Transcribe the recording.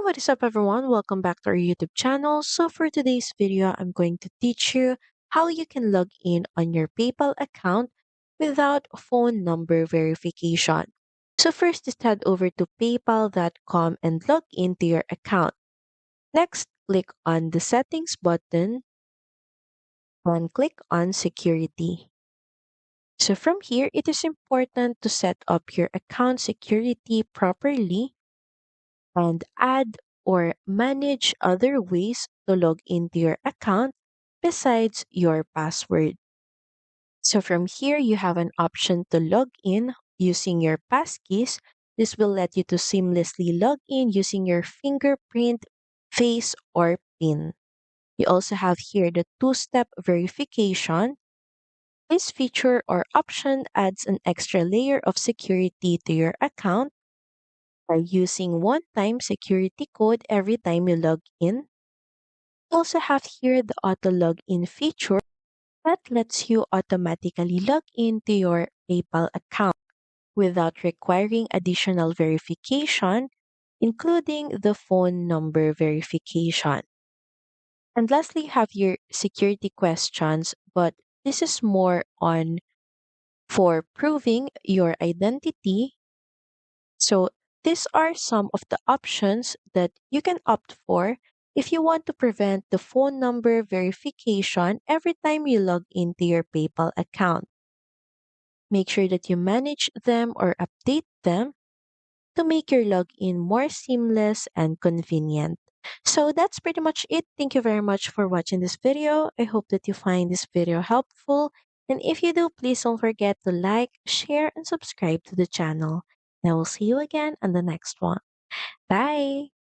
what is up everyone? Welcome back to our YouTube channel. So for today's video, I'm going to teach you how you can log in on your PayPal account without phone number verification. So first, just head over to paypal.com and log into your account. Next, click on the settings button and click on security. So from here, it is important to set up your account security properly and add or manage other ways to log into your account besides your password. So from here, you have an option to log in using your passkeys. This will let you to seamlessly log in using your fingerprint, face, or PIN. You also have here the two-step verification. This feature or option adds an extra layer of security to your account by using one-time security code every time you log in. You also have here the auto login feature that lets you automatically log into your PayPal account without requiring additional verification, including the phone number verification. And lastly, you have your security questions, but this is more on for proving your identity. So these are some of the options that you can opt for if you want to prevent the phone number verification every time you log into your PayPal account. Make sure that you manage them or update them to make your login more seamless and convenient. So that's pretty much it. Thank you very much for watching this video. I hope that you find this video helpful. And if you do, please don't forget to like, share, and subscribe to the channel. And I will see you again on the next one. Bye!